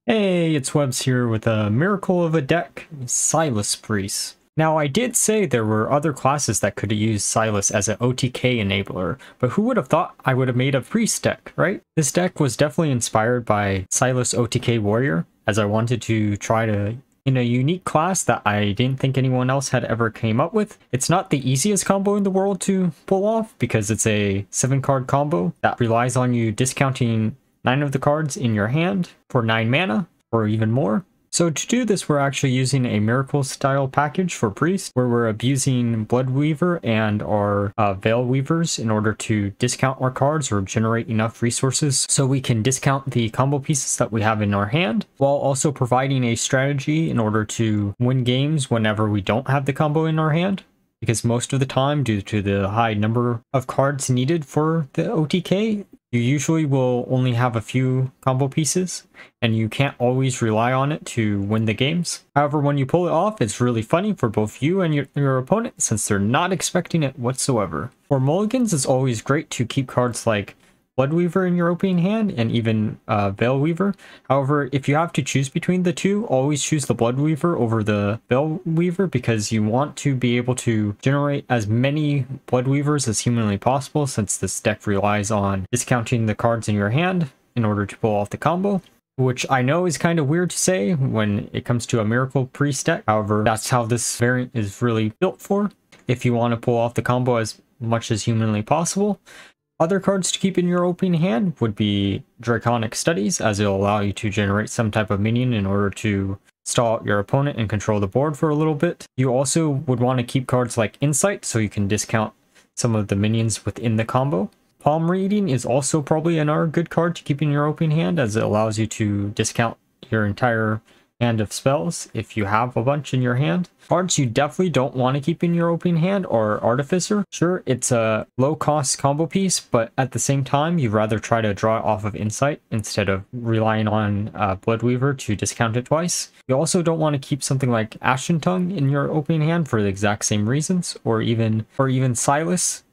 Hey, it's Webs here with a miracle of a deck, Silas Priest. Now, I did say there were other classes that could use Silas as an OTK enabler, but who would have thought I would have made a Priest deck, right? This deck was definitely inspired by Silas OTK Warrior, as I wanted to try to in a unique class that I didn't think anyone else had ever came up with. It's not the easiest combo in the world to pull off because it's a 7-card combo that relies on you discounting 9 of the cards in your hand for 9 mana or even more. So to do this, we're actually using a Miracle style package for Priest, where we're abusing Bloodweaver and our Veil Weavers in order to discount our cards or generate enough resources so we can discount the combo pieces that we have in our hand, while also providing a strategy in order to win games whenever we don't have the combo in our hand. Because most of the time, due to the high number of cards needed for the OTK, you usually will only have a few combo pieces, and you can't always rely on it to win the games. However, when you pull it off, it's really funny for both you and your opponent, since they're not expecting it whatsoever. For Mulligans, it's always great to keep cards like Bloodweaver in your opening hand, and even Veil Weaver. However, if you have to choose between the two, always choose the Bloodweaver over the Veil Weaver, because you want to be able to generate as many Bloodweavers as humanly possible, since this deck relies on discounting the cards in your hand in order to pull off the combo. Which I know is kind of weird to say when it comes to a Miracle Priest deck. However, that's how this variant is really built for, if you want to pull off the combo as much as humanly possible. Other cards to keep in your opening hand would be Draconic Studies, as it'll allow you to generate some type of minion in order to stall out your opponent and control the board for a little bit. You also would want to keep cards like Insight, so you can discount some of the minions within the combo. Palm Reading is also probably another good card to keep in your opening hand, as it allows you to discount your entire hand of spells if you have a bunch in your hand. Cards you definitely don't want to keep in your opening hand are Artificer. Sure, it's a low cost combo piece, but at the same time, you'd rather try to draw it off of Insight instead of relying on Bloodweaver to discount it twice. You also don't want to keep something like Ashen Tongue in your opening hand for the exact same reasons, or even Silas,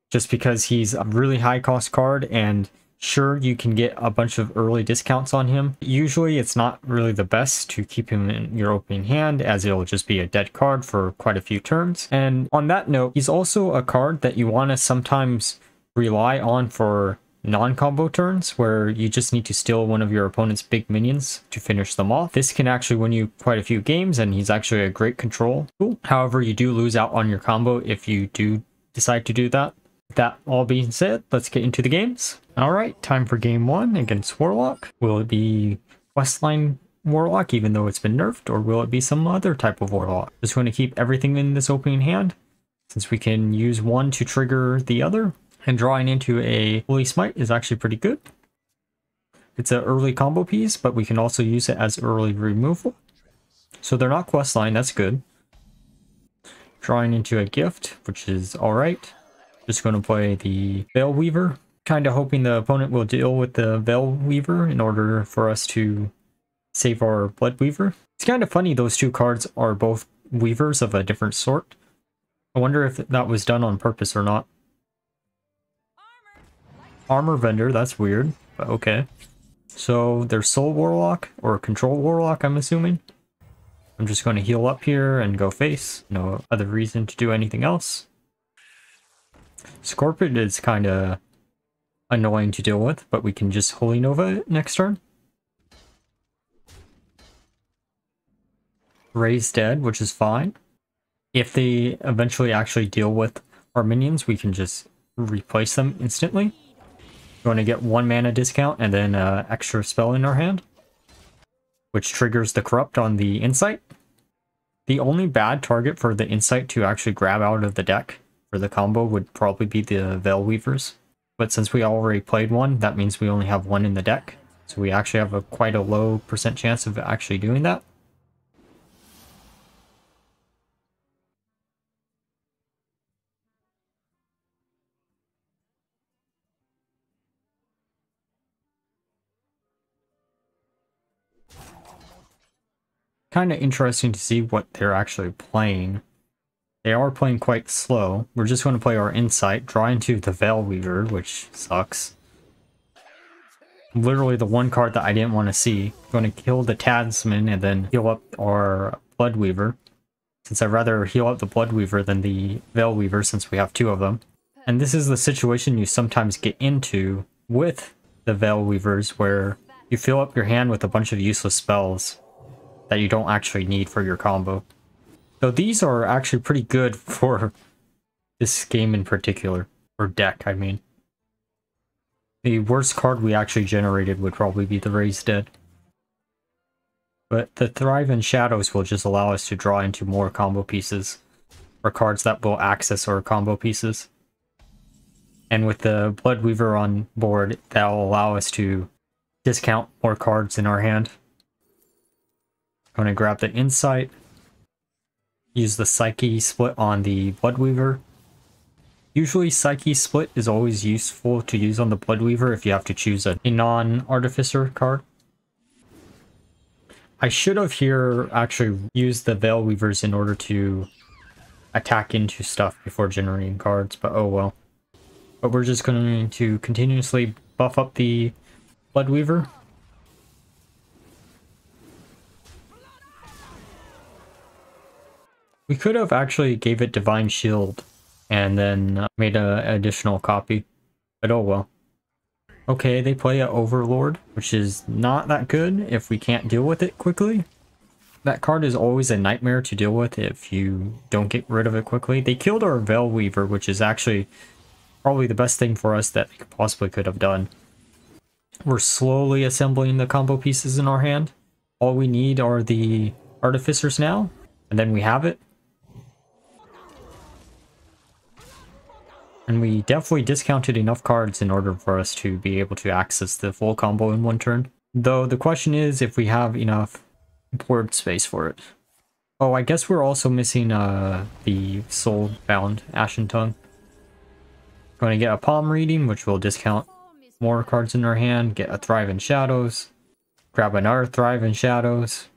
just because he's a really high cost card, and sure, you can get a bunch of early discounts on him. Usually it's not really the best to keep him in your opening hand, as it'll just be a dead card for quite a few turns. And on that note, he's also a card that you want to sometimes rely on for non-combo turns, where you just need to steal one of your opponent's big minions to finish them off. This can actually win you quite a few games, and he's actually a great control tool. However, you do lose out on your combo if you do decide to do that. That all being said, let's get into the games. Alright, time for game 1 against Warlock. Will it be Questline Warlock, even though it's been nerfed, or will it be some other type of Warlock? Just going to keep everything in this opening hand, since we can use one to trigger the other, and drawing into a Holy Smite is actually pretty good. It's an early combo piece, but we can also use it as early removal. So they're not Questline, that's good. Drawing into a Gift, which is alright. Just going to play the Veil Weaver, kind of hoping the opponent will deal with the Veil Weaver in order for us to save our Blood Weaver. It's kind of funny those two cards are both Weavers of a different sort. I wonder if that was done on purpose or not. Armor Vendor, that's weird, but okay. So there's Soul Warlock, or Control Warlock, I'm assuming. I'm just going to heal up here and go face. No other reason to do anything else. Scorpion is kind of annoying to deal with, but we can just Holy Nova it next turn. Ray's dead, which is fine. If they eventually actually deal with our minions, we can just replace them instantly. We're going to get 1 mana discount and then an extra spell in our hand, which triggers the Corrupt on the Insight. The only bad target for the Insight to actually grab out of the deck for the combo would probably be the Veil Weavers, but since we already played one, that means we only have one in the deck, so we actually have quite a low % chance of actually doing that. Kind of interesting to see what they're actually playing. They are playing quite slow. We're just going to play our Insight, draw into the Veil Weaver, which sucks. Literally the one card that I didn't want to see. Going to kill the Talisman and then heal up our Bloodweaver. Since I'd rather heal up the Bloodweaver than the Veilweaver since we have two of them. And this is the situation you sometimes get into with the Veilweavers where you fill up your hand with a bunch of useless spells that you don't actually need for your combo. So these are actually pretty good for this game in particular. Or deck, I mean. The worst card we actually generated would probably be the Raised Dead. But the Thrive in Shadows will just allow us to draw into more combo pieces, or cards that will access our combo pieces. And with the Bloodweaver on board, that will allow us to discount more cards in our hand. I'm going to grab the Insight, use the Psyche Split on the Bloodweaver. Usually Psyche Split is always useful to use on the Bloodweaver if you have to choose a non-Artificer card. I should have here actually used the Veilweavers in order to attack into stuff before generating cards, but oh well. But we're just going to continuously buff up the Bloodweaver. We could have actually gave it Divine Shield and then made an additional copy, but oh well. Okay, they play a Overlord, which is not that good if we can't deal with it quickly. That card is always a nightmare to deal with if you don't get rid of it quickly. They killed our Veilweaver, which is actually probably the best thing for us that they possibly could have done. We're slowly assembling the combo pieces in our hand. All we need are the Artificers now, and then we have it. And we definitely discounted enough cards in order for us to be able to access the full combo in one turn. Though the question is if we have enough board space for it. Oh, I guess we're also missing the Soul-bound Ashen Tongue. Going to get a Palm Reading, which will discount more cards in our hand. Get a Thrive in Shadows. Grab another Thrive in Shadows.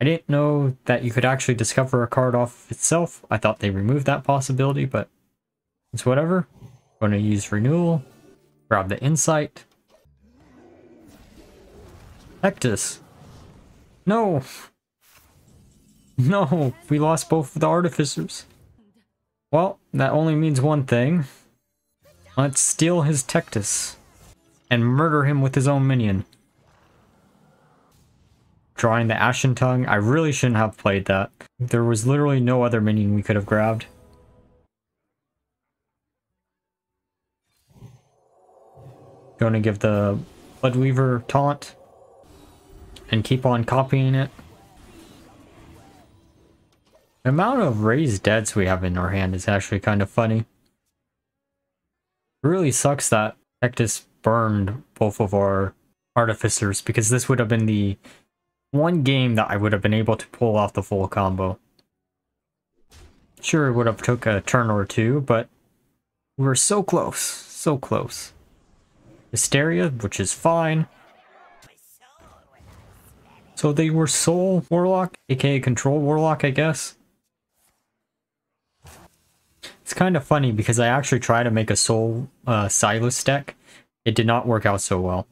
I didn't know that you could actually discover a card off itself. I thought they removed that possibility, but it's whatever. Going to use Renewal. Grab the Insight. Hectus. No! No! We lost both of the Artificers. Well, that only means one thing. Let's steal his Tectus. And murder him with his own minion. Drawing the Ashen Tongue. I really shouldn't have played that. There was literally no other minion we could have grabbed. Going to give the Bloodweaver taunt. And keep on copying it. The amount of Raised Deads we have in our hand is actually kind of funny. It really sucks that Hectus burned both of our Artificers, because this would have been the one game that I would have been able to pull off the full combo. Sure, it would have took a turn or two, but we were so close, so close. Hysteria, which is fine. So they were Soul Warlock, aka Control Warlock, I guess. It's kind of funny because I actually tried to make a Soul Silas deck. It did not work out so well.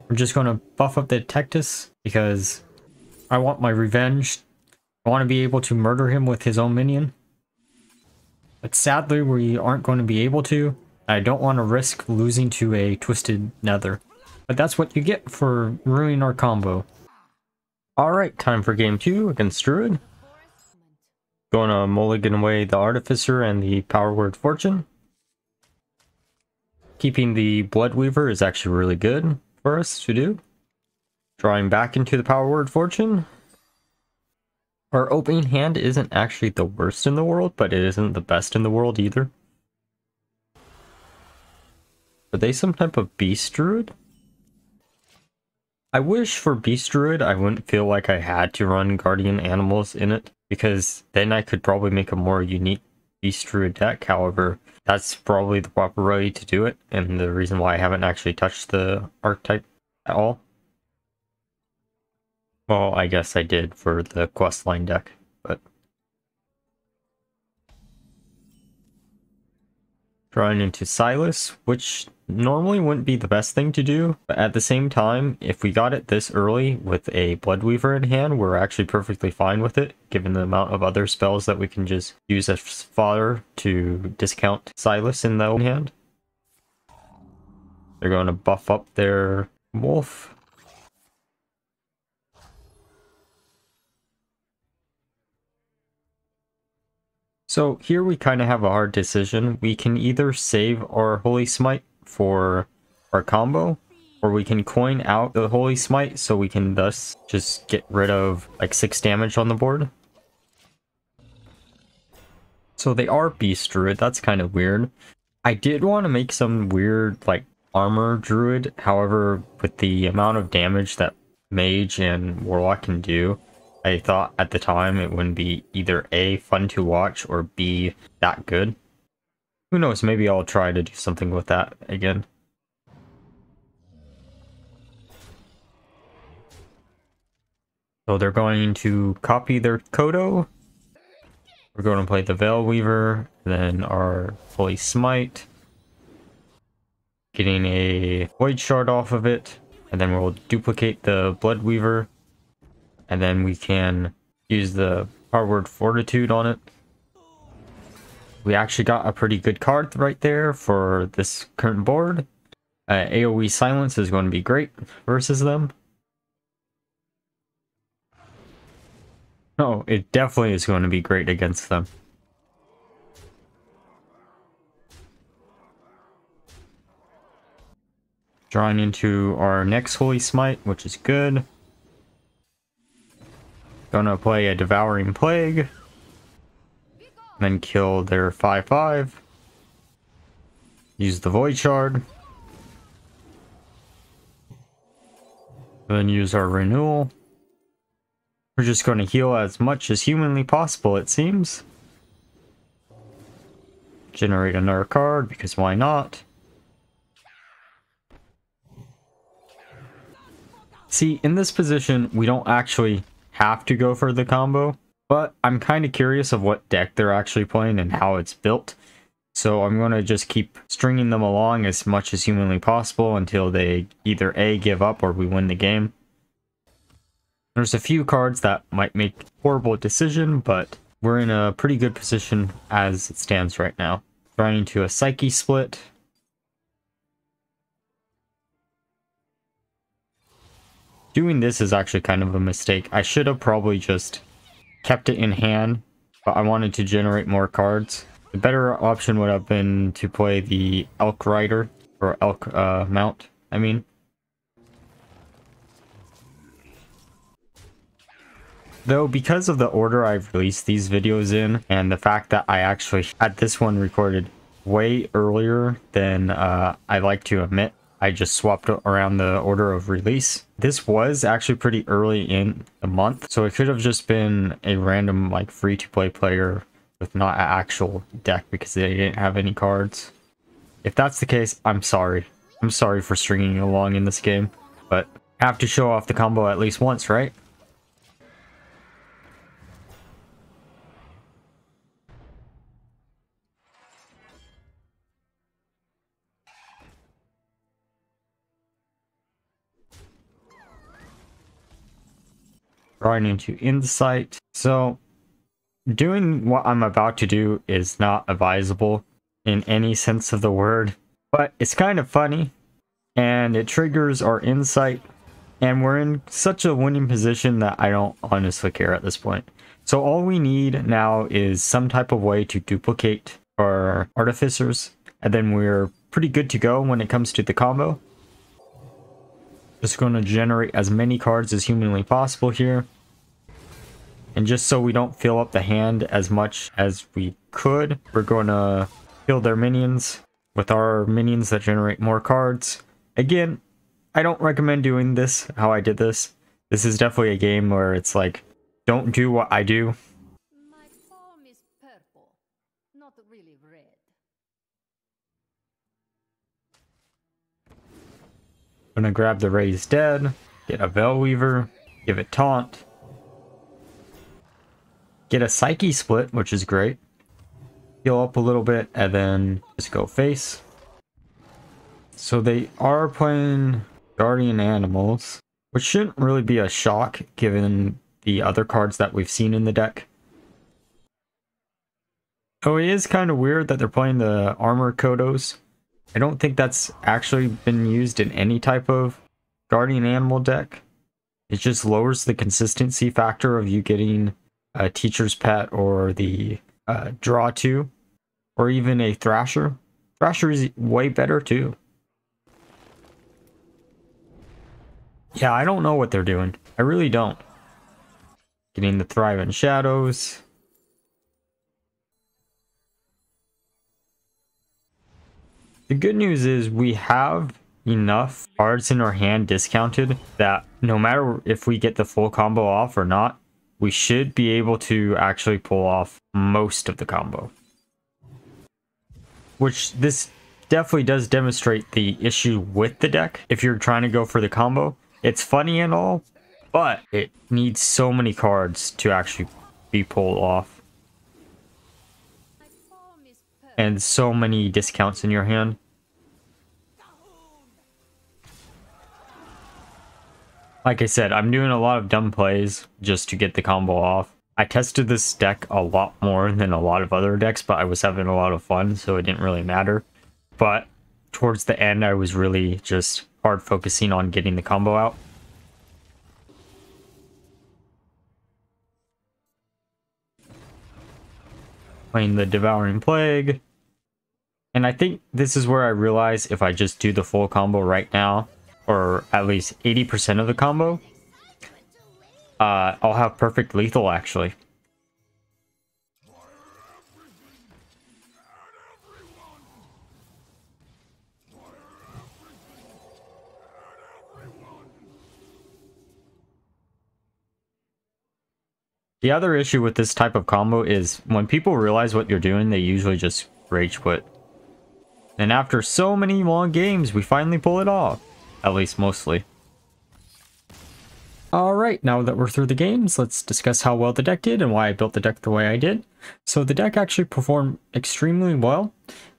We're just going to buff up the Tectus because I want my revenge. I want to be able to murder him with his own minion. But sadly, we aren't going to be able to. I don't want to risk losing to a Twisted Nether. But that's what you get for ruining our combo. Alright, time for game 2 against Druid. Going to Mulligan away the Artificer and the Power Word Fortune. Keeping the Bloodweaver is actually really good for us to do. Drawing back into the Power Word Fortune. Our opening hand isn't actually the worst in the world, but it isn't the best in the world either. Are they some type of Beast Druid? I wish for Beast Druid I wouldn't feel like I had to run Guardian Animals in it, because then I could probably make a more unique Beast Druid deck. However, that's probably the proper way to do it, and the reason why I haven't actually touched the archetype at all. Well, I guess I did for the questline deck, but... Drawing into Silas, which normally wouldn't be the best thing to do, but at the same time, if we got it this early with a Bloodweaver in hand, we're actually perfectly fine with it, given the amount of other spells that we can just use as fodder to discount Silas in the hand. They're going to buff up their wolf. So here we kind of have a hard decision. We can either save our Holy Smite for our combo, or we can coin out the Holy Smite so we can thus just get rid of like 6 damage on the board. So they are Beast Druid, that's kind of weird. I did want to make some weird like armor druid, however with the amount of damage that Mage and Warlock can do, I thought at the time it wouldn't be either A, fun to watch, or B, that good. Who knows, maybe I'll try to do something with that again. So they're going to copy their Kodo. We're going to play the Veil Weaver, then our Holy Smite. Getting a Void Shard off of it, and then we'll duplicate the Blood Weaver. And then we can use the Power Fortitude on it. We actually got a pretty good card right there for this current board. AoE Silence is going to be great versus them. Oh, it definitely is going to be great against them. Drawing into our next Holy Smite, which is good. Gonna play a Devouring Plague. Then kill their 5/5. Use the Void Shard. Then use our Renewal. We're just going to heal as much as humanly possible, it seems. Generate another card, because why not? See, in this position, we don't actually have to go for the combo, but I'm kind of curious of what deck they're actually playing and how it's built. So I'm going to just keep stringing them along as much as humanly possible until they either A, give up, or we win the game. There's a few cards that might make a horrible decision, but we're in a pretty good position as it stands right now. Trying to a Psyche Split. Doing this is actually kind of a mistake. I should have probably just kept it in hand, but I wanted to generate more cards. The better option would have been to play the Elk Rider, or Elk Mount, I mean. Though, because of the order I've released these videos in, and the fact that I actually had this one recorded way earlier than I like to admit, I just swapped around the order of release. This was actually pretty early in the month, so it could have just been a random like free-to-play player with not an actual deck because they didn't have any cards. If that's the case, I'm sorry. I'm sorry for stringing you along in this game, but I have to show off the combo at least once, right? Drawing into Insight. So doing what I'm about to do is not advisable in any sense of the word, but it's kind of funny and it triggers our Insight, and we're in such a winning position that I don't honestly care at this point. So all we need now is some type of way to duplicate our Artificers, and then we're pretty good to go when it comes to the combo. Just going to generate as many cards as humanly possible here. And just so we don't fill up the hand as much as we could, we're going to kill their minions with our minions that generate more cards. Again, I don't recommend doing this, how I did this. This is definitely a game where it's like, don't do what I do. My form is purple, not really red. Gonna grab the Raised Dead, get a Veil Weaver, give it Taunt, get a Psyche Split, which is great. heal up a little bit, and then just go face. So they are playing Guardian Animals, which shouldn't really be a shock given the other cards that we've seen in the deck. Oh, it is kind of weird that they're playing the Armor Kodos. I don't think that's actually been used in any type of Guardian Animal deck. It just lowers the consistency factor of you getting a Teacher's Pet or the Draw 2, or even a Thrasher. Thrasher is way better too. Yeah, I don't know what they're doing. I really don't. Getting the Thrive in Shadows. The good news is we have enough cards in our hand discounted that no matter if we get the full combo off or not, we should be able to actually pull off most of the combo. Which this definitely does demonstrate the issue with the deck. If you're trying to go for the combo, it's funny and all, but it needs so many cards to actually be pulled off. And so many discounts in your hand. Like I said, I'm doing a lot of dumb plays just to get the combo off. I tested this deck a lot more than a lot of other decks, but I was having a lot of fun, so it didn't really matter. But towards the end, I was really just hard focusing on getting the combo out. Playing the Devouring Plague. And I think this is where I realize if I just do the full combo right now, or at least 80% of the combo, I'll have perfect lethal actually. The other issue with this type of combo is when people realize what you're doing, they usually just rage quit. And after so many long games, we finally pull it off. At least mostly. Alright, now that we're through the games, let's discuss how well the deck did and why I built the deck the way I did. So the deck actually performed extremely well,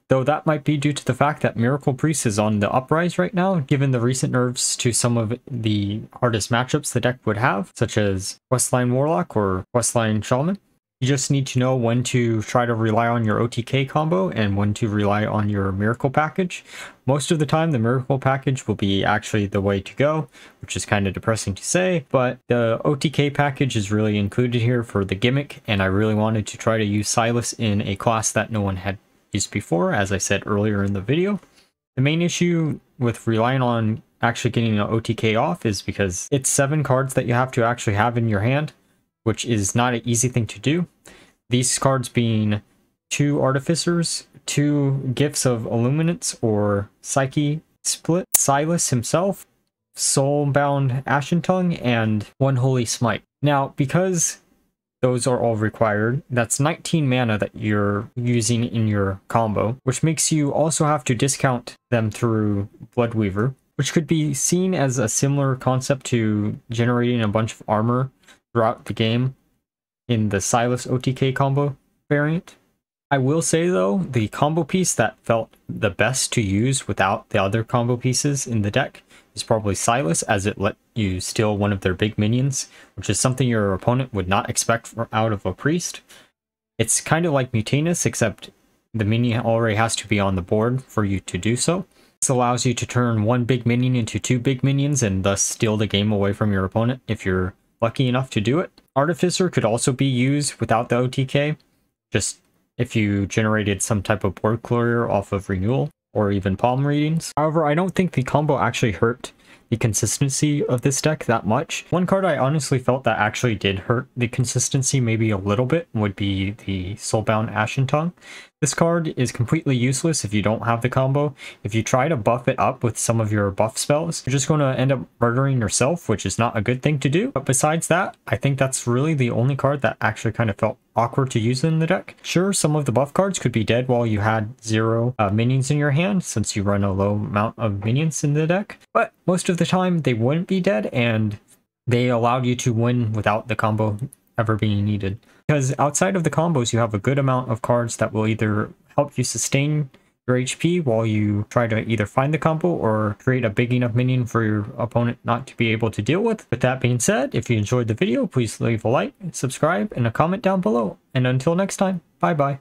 though that might be due to the fact that Miracle Priest is on the uprise right now, given the recent nerfs to some of the hardest matchups the deck would have, such as Questline Warlock or Questline Shaman. You just need to know when to try to rely on your OTK combo and when to rely on your Miracle package. Most of the time, the Miracle package will be actually the way to go, which is kind of depressing to say, but the OTK package is really included here for the gimmick, and I really wanted to try to use Silas in a class that no one had used before, as I said earlier in the video. The main issue with relying on actually getting an OTK off is because it's 7 cards that you have to actually have in your hand, which is not an easy thing to do. These cards being 2 Artificers, 2 Gifts of Illuminance or Psyche Split, Silas himself, Soulbound Ashen Tongue, and 1 Holy Smite. Now, because those are all required, that's 19 mana that you're using in your combo, which makes you also have to discount them through Bloodweaver, which could be seen as a similar concept to generating a bunch of armor throughout the game in the Silas OTK combo variant. I will say though, the combo piece that felt the best to use without the other combo pieces in the deck is probably Silas, as it let you steal one of their big minions, which is something your opponent would not expect out of a priest. It's kind of like Mutanus, except the minion already has to be on the board for you to do so. This allows you to turn 1 big minion into 2 big minions and thus steal the game away from your opponent if you're lucky enough to do it. Artificer could also be used without the OTK, just if you generated some type of board clear off of renewal or even palm readings. However, I don't think the combo actually hurt the consistency of this deck that much. One card I honestly felt that actually did hurt the consistency maybe a little bit would be the Soulbound Ashen Tongue. This card is completely useless if you don't have the combo. If you try to buff it up with some of your buff spells, you're just going to end up murdering yourself, which is not a good thing to do. But besides that, I think that's really the only card that actually kind of felt awkward to use in the deck. Sure, some of the buff cards could be dead while you had 0 minions in your hand, since you run a low amount of minions in the deck, but most of the time they wouldn't be dead, and they allowed you to win without the combo ever being needed. Because outside of the combos, you have a good amount of cards that will either help you sustain your HP while you try to either find the combo or create a big enough minion for your opponent not to be able to deal with. With that being said, if you enjoyed the video, please leave a like, subscribe, and a comment down below. And until next time, bye bye.